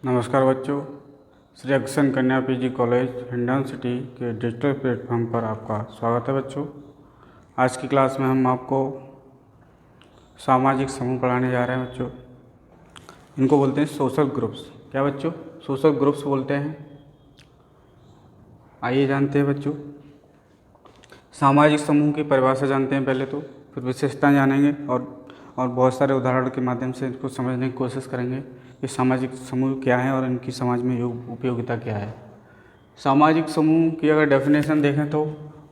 नमस्कार बच्चों, श्री अग्रसेन कन्या पीजी कॉलेज हिंडन सिटी के डिजिटल प्लेटफॉर्म पर आपका स्वागत है बच्चों। आज की क्लास में हम आपको सामाजिक समूह पढ़ाने जा रहे हैं बच्चों। इनको बोलते हैं सोशल ग्रुप्स। क्या बच्चों? सोशल ग्रुप्स बोलते हैं। आइए जानते हैं बच्चों, सामाजिक समूह की परिभाषा जानते हैं पहले तो, फिर विशेषताएं जानेंगे और बहुत सारे उदाहरण के माध्यम से इसको समझने की कोशिश करेंगे कि सामाजिक समूह क्या है और इनकी समाज में उपयोगिता क्या है। सामाजिक समूह की अगर डेफिनेशन देखें तो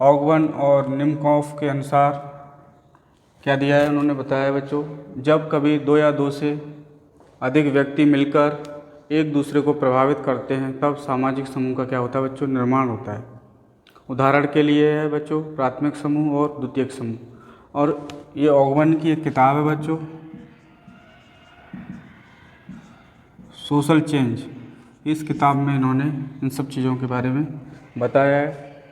ऑगवन और निम्कॉफ के अनुसार क्या दिया है, उन्होंने बताया बच्चों, जब कभी दो या दो से अधिक व्यक्ति मिलकर एक दूसरे को प्रभावित करते हैं तब सामाजिक समूह का क्या होता है बच्चों, निर्माण होता है। उदाहरण के लिए है बच्चों प्राथमिक समूह और द्वितीयक समूह। और ये ऑगवन की एक किताब है बच्चों, सोशल चेंज। इस किताब में इन्होंने इन सब चीज़ों के बारे में बताया है।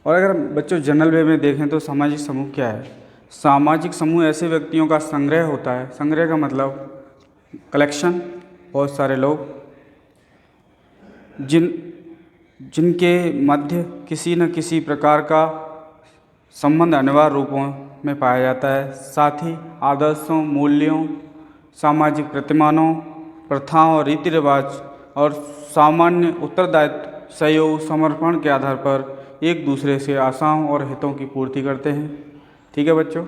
और अगर बच्चों जनरल वे में देखें तो सामाजिक समूह क्या है? सामाजिक समूह ऐसे व्यक्तियों का संग्रह होता है। संग्रह का मतलब कलेक्शन, बहुत सारे लोग जिनके मध्य किसी न किसी प्रकार का संबंध अनिवार्य रूपों में पाया जाता है। साथ ही आदर्शों, मूल्यों, सामाजिक प्रतिमानों, प्रथाओं और रीति रिवाज और सामान्य उत्तरदायित्व, सहयोग, समर्पण के आधार पर एक दूसरे से आशाओं और हितों की पूर्ति करते हैं। ठीक है बच्चों,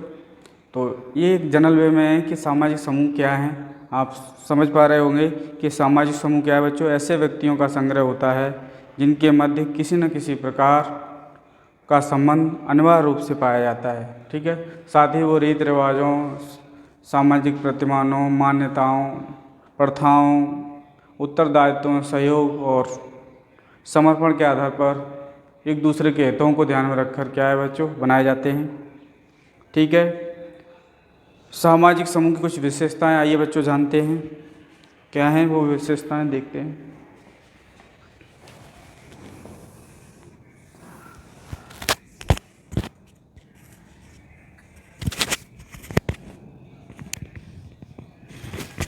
तो ये एक जनरल वे में है कि सामाजिक समूह क्या है। आप समझ पा रहे होंगे कि सामाजिक समूह क्या है बच्चों, ऐसे व्यक्तियों का संग्रह होता है जिनके मध्य किसी न किसी प्रकार का संबंध अनिवार्य रूप से पाया जाता है। ठीक है, साथ ही वो रीति रिवाजों, सामाजिक प्रतिमानों, मान्यताओं, प्रथाओं, उत्तरदायित्वों, सहयोग और समर्पण के आधार पर एक दूसरे के हितों को ध्यान में रखकर क्या है बच्चों, बनाए जाते हैं। ठीक है, सामाजिक समूह की कुछ विशेषताएं आइए बच्चों जानते हैं, क्या हैं वो विशेषताएं, देखते हैं।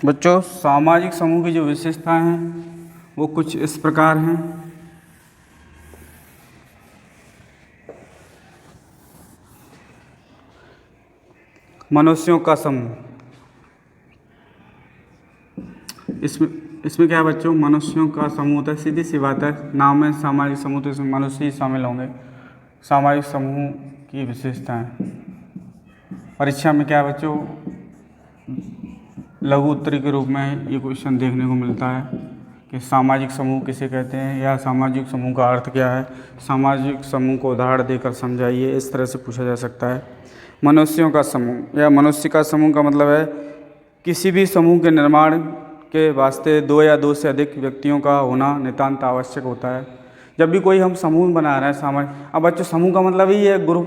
बच्चों सामाजिक समूह की जो विशेषताएं हैं वो कुछ इस प्रकार हैं। मनुष्यों का समूह, इसमें क्या है बच्चों, मनुष्यों का समूह होता है। सीधी सी बात है, नाम में सामाजिक समूह तो इसमें मनुष्य ही शामिल होंगे। सामाजिक समूह की विशेषताएं परीक्षा में क्या है बच्चों, लघु उत्तरी के रूप में ये क्वेश्चन देखने को मिलता है कि सामाजिक समूह किसे कहते हैं या सामाजिक समूह का अर्थ क्या है। सामाजिक समूह को उदाहरण देकर समझाइए, इस तरह से पूछा जा सकता है। मनुष्यों का समूह या मनुष्य का समूह का मतलब है किसी भी समूह के निर्माण के वास्ते दो या दो से अधिक व्यक्तियों का होना नितांत आवश्यक होता है। जब भी कोई हम समूह बना रहे हैं सामाजिक, अब बच्चों समूह का मतलब ही है ग्रुप,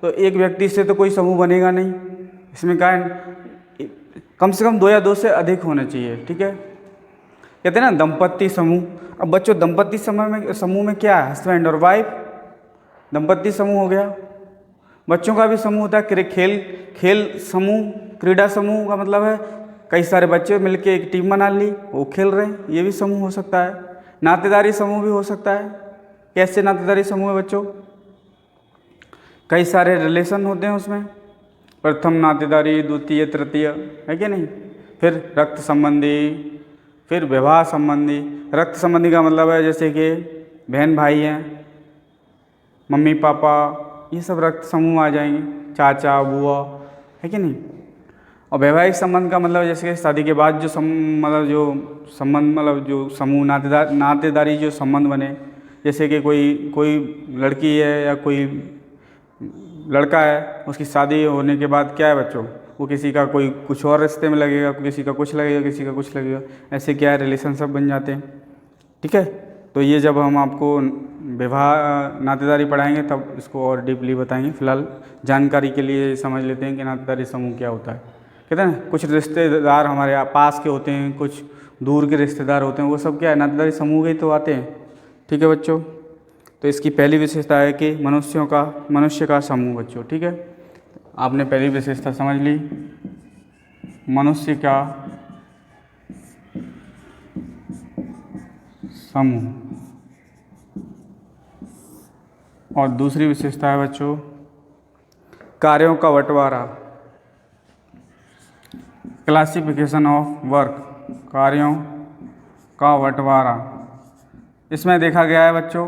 तो एक व्यक्ति से तो कोई समूह बनेगा नहीं। इसमें क्या है, कम से कम दो या दो से अधिक होने चाहिए। ठीक है, कहते हैं ना दंपत्ति समूह। अब बच्चों दंपत्ति समूह में क्या है, हस्बैंड और वाइफ, दंपत्ति समूह हो गया। बच्चों का भी समूह होता है, खेल समूह, क्रीड़ा समूह का मतलब है कई सारे बच्चे मिलकर एक टीम बना ली, वो खेल रहे हैं, ये भी समूह हो सकता है। नातेदारी समूह भी हो सकता है। कैसे नातेदारी समूह है बच्चों, कई सारे रिलेशन होते हैं उसमें, प्रथम नातेदारी, द्वितीय, तृतीय, है कि नहीं। फिर रक्त संबंधी, फिर विवाह संबंधी। रक्त संबंधी का मतलब है जैसे कि बहन भाई हैं, मम्मी पापा, ये सब रक्त समूह आ जाएंगे, चाचा बुआ, है कि नहीं। और वैवाहिक संबंध का मतलब जैसे कि शादी के बाद जो जो समूह नातेदारी जो संबंध बने, जैसे कि कोई लड़की है या कोई लड़का है, उसकी शादी होने के बाद क्या है बच्चों, वो किसी का कोई कुछ और रिश्ते में लगेगा, किसी का कुछ लगेगा, किसी का कुछ लगेगा, ऐसे क्या है रिलेशन सब बन जाते हैं। ठीक है, तो ये जब हम आपको विवाह नातेदारी पढ़ाएंगे तब इसको और डीपली बताएंगे। फिलहाल जानकारी के लिए समझ लेते हैं कि नातेदारी समूह क्या होता है। कहते हैं ना कुछ रिश्तेदार हमारे पास के होते हैं, कुछ दूर के रिश्तेदार होते हैं, वो सब क्या है नातेदारी समूह के ही तो आते हैं। ठीक है बच्चों, तो इसकी पहली विशेषता है कि मनुष्य का समूह बच्चों। ठीक है, आपने पहली विशेषता समझ ली, मनुष्य का समूह। और दूसरी विशेषता है बच्चों कार्यों का बंटवारा, क्लासिफिकेशन ऑफ वर्क, कार्यों का बंटवारा। इसमें देखा गया है बच्चों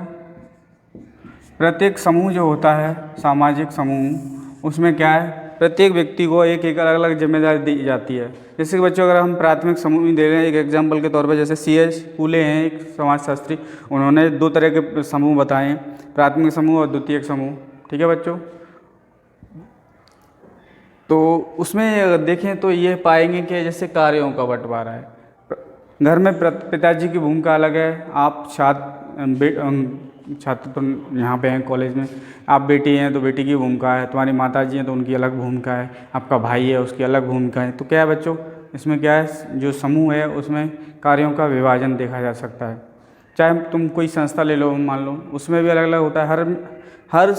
प्रत्येक समूह जो होता है सामाजिक समूह, उसमें क्या है प्रत्येक व्यक्ति को एक एक अलग अलग जिम्मेदारी दी जाती है। जैसे कि बच्चों अगर हम प्राथमिक समूह में दे रहे हैं एक एग्जाम्पल के तौर पर, जैसे C.S. फूले हैं एक समाजशास्त्री, उन्होंने 2 तरह के समूह बताए हैं, प्राथमिक समूह और द्वितीयक समूह। ठीक है बच्चों, तो उसमें अगर देखें तो ये पाएंगे कि जैसे कार्यों का बंटवारा है, घर में पिताजी की भूमिका अलग है, आप छात्र तो यहाँ पे हैं कॉलेज में, आप बेटी हैं तो बेटी की भूमिका है, तुम्हारी माता जी हैं तो उनकी अलग भूमिका है, आपका भाई है उसकी अलग भूमिका है। तो क्या है बच्चों इसमें क्या है जो समूह है उसमें कार्यों का विभाजन देखा जा सकता है। चाहे तुम कोई संस्था ले लो, मान लो उसमें भी अलग अलग होता है। हर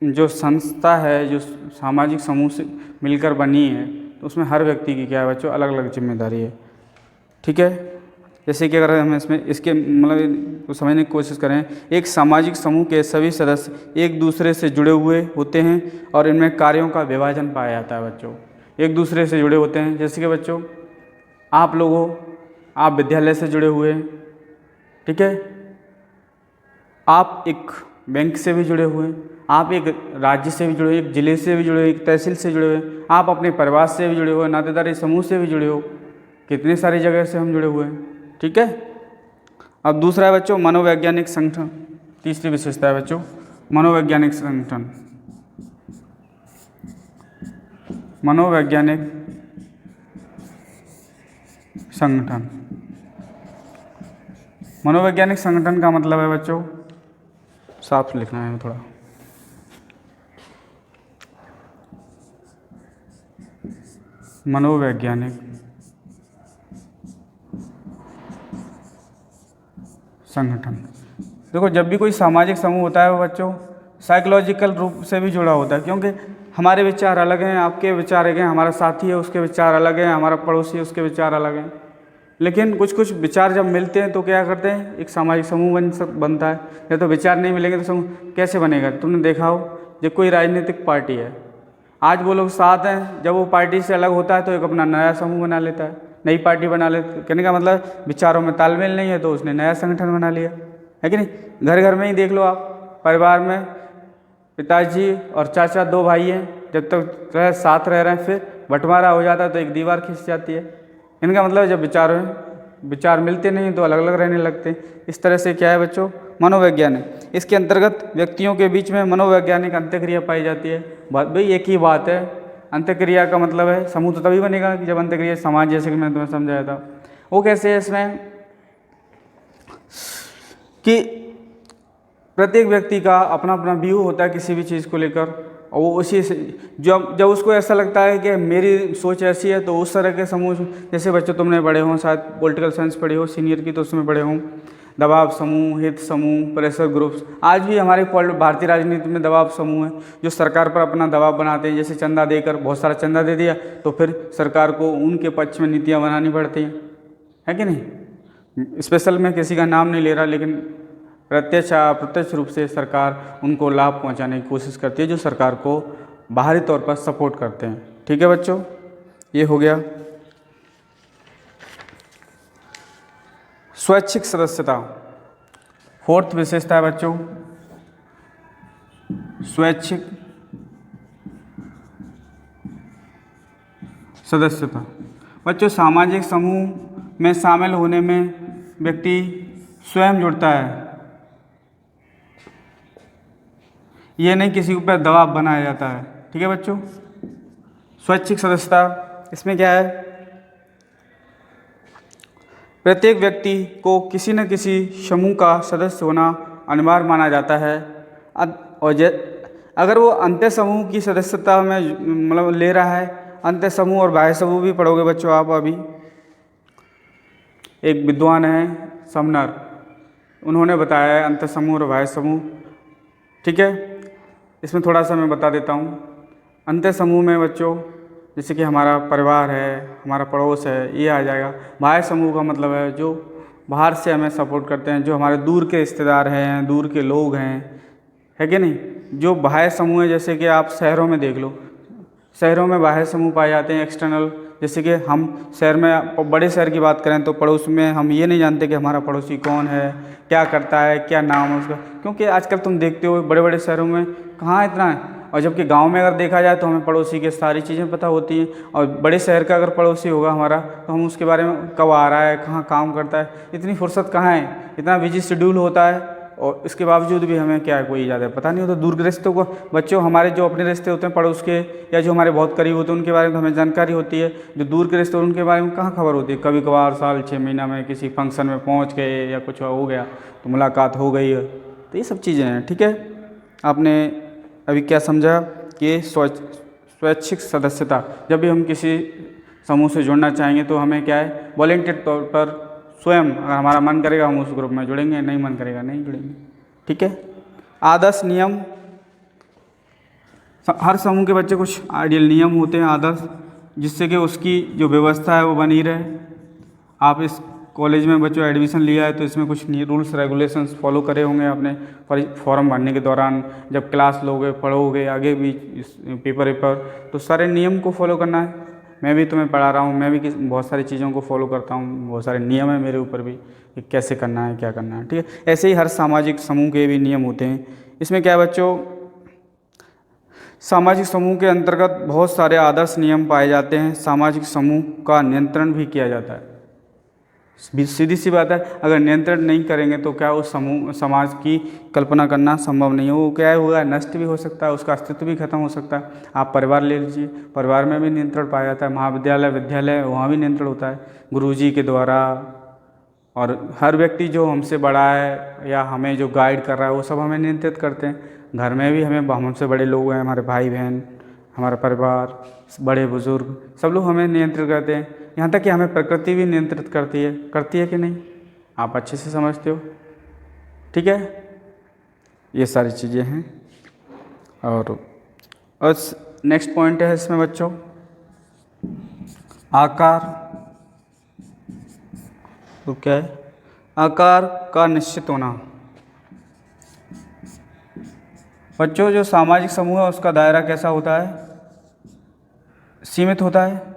जो संस्था है जो सामाजिक समूह से मिलकर बनी है तो उसमें हर व्यक्ति की क्या है बच्चों अलग अलग जिम्मेदारी है। ठीक है, जैसे कि अगर हम इसमें इसके मतलब को समझने की कोशिश करें, एक सामाजिक समूह के सभी सदस्य एक दूसरे से जुड़े हुए होते हैं और इनमें कार्यों का विभाजन पाया जाता है बच्चों, एक दूसरे से जुड़े होते हैं। जैसे कि बच्चों आप लोगों आप विद्यालय से जुड़े हुए हैं, ठीक है, आप एक बैंक से भी जुड़े हुए हैं, आप एक राज्य से भी जुड़े हुए, एक जिले से भी जुड़े हुए, एक तहसील से जुड़े हुए, आप अपने परिवार से भी जुड़े हुए, नातेदारी समूह से भी जुड़े हो, कितने सारी जगह से हम जुड़े हुए हैं। ठीक है, अब दूसरा है बच्चों मनोवैज्ञानिक संगठन। तीसरी विशेषता है बच्चों मनोवैज्ञानिक संगठन। मनोवैज्ञानिक संगठन, मनोवैज्ञानिक संगठन का मतलब है बच्चों, साफ लिखना है थोड़ा, मनोवैज्ञानिक संगठन। देखो जब भी कोई सामाजिक समूह होता है वो बच्चों साइकोलॉजिकल रूप से भी जुड़ा होता है, क्योंकि हमारे विचार अलग हैं, आपके विचार अलग हैं, हमारा साथी है उसके विचार अलग हैं, हमारा पड़ोसी है उसके विचार अलग हैं, लेकिन कुछ कुछ विचार जब मिलते हैं तो क्या करते हैं एक सामाजिक समूह बनता है। या तो विचार नहीं मिलेंगे तो समूह कैसे बनेगा। तुमने देखा हो जब कोई राजनीतिक पार्टी है, आज वो लोग साथ हैं, जब वो पार्टी से अलग होता है तो एक अपना नया समूह बना लेता है, नई पार्टी बना लेते। कहने का मतलब विचारों में तालमेल नहीं है तो उसने नया संगठन बना लिया, है कि नहीं। घर घर में ही देख लो आप, परिवार में पिताजी और चाचा 2 भाई हैं, जब तक साथ रह रहे हैं फिर बंटवारा हो जाता है तो एक दीवार खिंच जाती है। इनका मतलब जब विचार मिलते नहीं तो अलग अलग रहने लगते हैं। इस तरह से क्या है बच्चों मनोवैज्ञानिक, इसके अंतर्गत व्यक्तियों के बीच में मनोवैज्ञानिक अंतःक्रिया पाई जाती है। भाई एक ही बात है, अंतःक्रिया का मतलब है समूह तो तभी बनेगा कि जब अंतःक्रिया समाज, जैसे कि मैंने तुम्हें समझाया था। वो कैसे है इसमें कि प्रत्येक व्यक्ति का अपना अपना व्यू होता है किसी भी चीज़ को लेकर, और वो उसी से जब उसको ऐसा लगता है कि मेरी सोच ऐसी है तो उस तरह के समूह, जैसे बच्चों तुमने पढ़े हों शायद पॉलिटिकल साइंस पढ़े हो सीनियर की तो उसमें पढ़े हों दबाव समूह, हित समूह, प्रेशर ग्रुप्स। आज भी हमारे भारतीय राजनीति में दबाव समूह है जो सरकार पर अपना दबाव बनाते हैं। जैसे चंदा देकर, बहुत सारा चंदा दे दिया तो फिर सरकार को उनके पक्ष में नीतियाँ बनानी पड़ती हैं, है कि नहीं। स्पेशल मैं किसी का नाम नहीं ले रहा, लेकिन अप्रत्यक्ष रूप से सरकार उनको लाभ पहुंचाने की कोशिश करती है जो सरकार को बाहरी तौर पर सपोर्ट करते हैं। ठीक है बच्चों, ये हो गया स्वैच्छिक सदस्यता। 4th विशेषता है बच्चों स्वैच्छिक सदस्यता। बच्चों सामाजिक समूह में शामिल होने में व्यक्ति स्वयं जुड़ता है, ये नहीं किसी के ऊपर दबाव बनाया जाता है। ठीक है बच्चों, स्वैच्छिक सदस्यता इसमें क्या है प्रत्येक व्यक्ति को किसी न किसी समूह का सदस्य होना अनिवार्य माना जाता है। और अगर वो अंत्य समूह की सदस्यता में मतलब ले रहा है, अंत्य समूह और बाह्य समूह भी पढ़ोगे बच्चों आप। अभी एक विद्वान है समनर, उन्होंने बताया है अंत्य समूह और बाह्य समूह। ठीक है, इसमें थोड़ा सा मैं बता देता हूँ। अंत्य समूह में बच्चों जैसे कि हमारा परिवार है, हमारा पड़ोस है, ये आ जाएगा। बाह्य समूह का मतलब है जो बाहर से हमें सपोर्ट करते हैं, जो हमारे दूर के रिश्तेदार हैं, दूर के लोग हैं, है कि नहीं। जो बाह्य समूह है, जैसे कि आप शहरों में देख लो, शहरों में बाह्य समूह पाए जाते हैं एक्सटर्नल। जैसे कि हम शहर में, बड़े शहर की बात करें तो पड़ोस में हम ये नहीं जानते कि हमारा पड़ोसी कौन है, क्या करता है, क्या नाम है उसका, क्योंकि आजकल तुम देखते हो बड़े बड़े शहरों में कहाँ इतना है। और जबकि गांव में अगर देखा जाए तो हमें पड़ोसी की सारी चीज़ें पता होती हैं। और बड़े शहर का अगर पड़ोसी होगा हमारा, तो हम उसके बारे में कब आ रहा है, कहाँ काम करता है, इतनी फुर्सत कहाँ है, इतना बिजी शेड्यूल होता है। और इसके बावजूद भी हमें क्या है, कोई ज़्यादा पता नहीं होता। दूर के रिश्तों को, बच्चों हमारे जो अपने रिश्ते होते हैं पड़ोस के, या जो हमारे बहुत करीब होते हैं उनके बारे में तो हमें जानकारी होती है। जो दूर के रिश्ते उनके बारे में कहाँ खबर होती है। कभी कभार साल 6 महीना में किसी फंक्शन में पहुँच गए या कुछ हो गया तो मुलाकात हो गई है। तो ये सब चीज़ें हैं, ठीक है। आपने अभी क्या समझा कि स्वैच्छिक सदस्यता, जब भी हम किसी समूह से जुड़ना चाहेंगे तो हमें क्या है, वॉलंटियर तौर पर स्वयं, अगर हमारा मन करेगा हम उस ग्रुप में जुड़ेंगे, नहीं मन करेगा नहीं जुड़ेंगे, ठीक है। आदर्श नियम, हर समूह के बच्चे कुछ आइडियल नियम होते हैं आदर्श, जिससे कि उसकी जो व्यवस्था है वो बनी रहे। आप इस कॉलेज में बच्चों एडमिशन लिया है तो इसमें कुछ रूल्स रेगुलेशंस फॉलो करे होंगे आपने फॉर्म भरने के दौरान, जब क्लास लोगे, पढ़ोगे, आगे भी पेपर तो सारे नियम को फॉलो करना है। मैं भी तुम्हें पढ़ा रहा हूँ, मैं भी बहुत सारी चीज़ों को फॉलो करता हूँ, बहुत सारे नियम है मेरे ऊपर भी कि कैसे करना है, क्या करना है, ठीक है। ऐसे ही हर सामाजिक समूह के भी नियम होते हैं। इसमें क्या है बच्चों, सामाजिक समूह के अंतर्गत बहुत सारे आदर्श नियम पाए जाते हैं। सामाजिक समूह का नियंत्रण भी किया जाता है। सीधी सी बात है, अगर नियंत्रण नहीं करेंगे तो क्या उस समूह समाज की कल्पना करना संभव नहीं है। वो क्या होगा, नष्ट भी हो सकता है, उसका अस्तित्व भी खत्म हो सकता है। आप परिवार ले लीजिए, परिवार में भी नियंत्रण पाया जाता है। महाविद्यालय, विद्यालय, वहाँ भी नियंत्रण होता है गुरुजी के द्वारा। और हर व्यक्ति जो हमसे बड़ा है या हमें जो गाइड कर रहा है वो सब हमें नियंत्रित करते हैं। घर में भी हमें, हमसे बड़े लोग हैं, हमारे भाई बहन, हमारा परिवार, बड़े बुजुर्ग, सब लोग हमें नियंत्रित करते हैं। यहाँ तक कि हमें प्रकृति भी नियंत्रित करती है कि नहीं, आप अच्छे से समझते हो, ठीक है। ये सारी चीज़ें हैं। और नेक्स्ट पॉइंट है इसमें बच्चों, आकार। तो क्या है, आकार का निश्चित होना। बच्चों जो सामाजिक समूह है उसका दायरा कैसा होता है, सीमित होता है।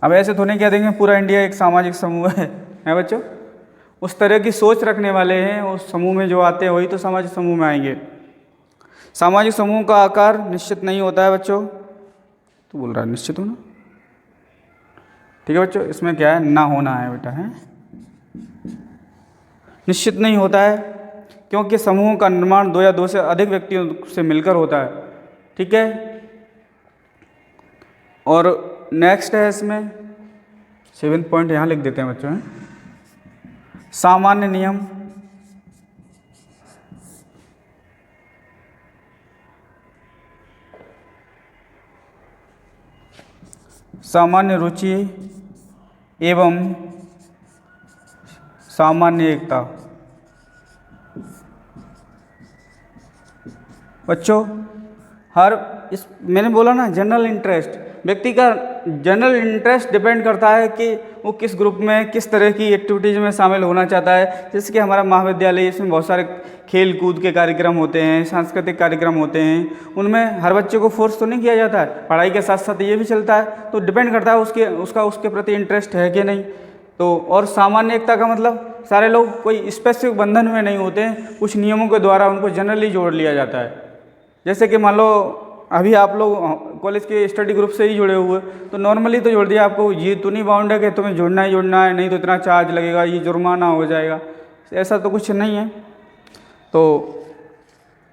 अब ऐसे तो नहीं कह देंगे पूरा इंडिया एक सामाजिक समूह है बच्चों। उस तरह की सोच रखने वाले हैं उस समूह में जो आते हैं वही तो सामाजिक समूह में आएंगे। सामाजिक समूह का आकार निश्चित नहीं होता है बच्चों। तो बोल रहा है निश्चित होना, ठीक है बच्चों। इसमें क्या है, ना होना है बेटा, है निश्चित नहीं होता है, क्योंकि समूह का निर्माण 2 या 2 से अधिक व्यक्तियों से मिलकर होता है, ठीक है। और नेक्स्ट है इसमें 7th पॉइंट, यहाँ लिख देते हैं बच्चों, हैं सामान्य नियम। सामान्य रुचि एवं सामान्य एकता। बच्चों मैंने बोला ना, जनरल इंटरेस्ट, व्यक्ति का जनरल इंटरेस्ट डिपेंड करता है कि वो किस ग्रुप में, किस तरह की एक्टिविटीज़ में शामिल होना चाहता है। जैसे कि हमारा महाविद्यालय, इसमें बहुत सारे खेल कूद के कार्यक्रम होते हैं, सांस्कृतिक कार्यक्रम होते हैं, उनमें हर बच्चे को फोर्स तो नहीं किया जाता है, पढ़ाई के साथ साथ ये भी चलता है। तो डिपेंड करता है उसके प्रति इंटरेस्ट है कि नहीं। तो और सामान्य एकता का मतलब सारे लोग कोई स्पेसिफिक बंधन में नहीं होते हैं, कुछ नियमों के द्वारा उनको जनरली जोड़ लिया जाता है। जैसे कि मान लो अभी आप लोग कॉलेज के स्टडी ग्रुप से ही जुड़े हुए, तो नॉर्मली तो जोड़ दिया आपको, ये तो नहीं बाउंड है कि तुम्हें जुड़ना ही जुड़ना है, नहीं तो इतना चार्ज लगेगा, ये जुर्माना हो जाएगा, ऐसा तो कुछ नहीं है। तो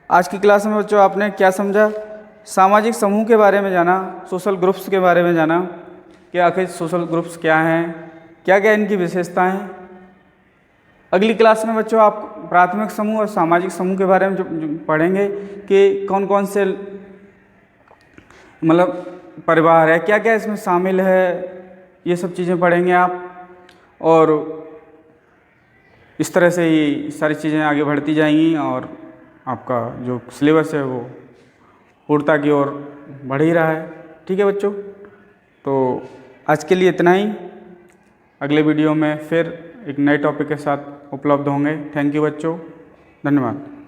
आज की क्लास में बच्चों आपने क्या समझा, सामाजिक समूह के बारे में जाना, सोशल ग्रुप्स के बारे में जाना कि आखिर सोशल ग्रुप्स क्या हैं, क्या क्या इनकी विशेषताएँ हैं। अगली क्लास में बच्चों आप प्राथमिक समूह और सामाजिक समूह के बारे में जो पढ़ेंगे कि कौन कौन से मतलब परिवार है, क्या क्या इसमें शामिल है, ये सब चीज़ें पढ़ेंगे आप। और इस तरह से ही सारी चीज़ें आगे बढ़ती जाएंगी और आपका जो सिलेबस है वो पूर्णता की ओर बढ़ ही रहा है, ठीक है बच्चों। तो आज के लिए इतना ही, अगले वीडियो में फिर एक नए टॉपिक के साथ उपलब्ध होंगे। थैंक यू बच्चों, धन्यवाद।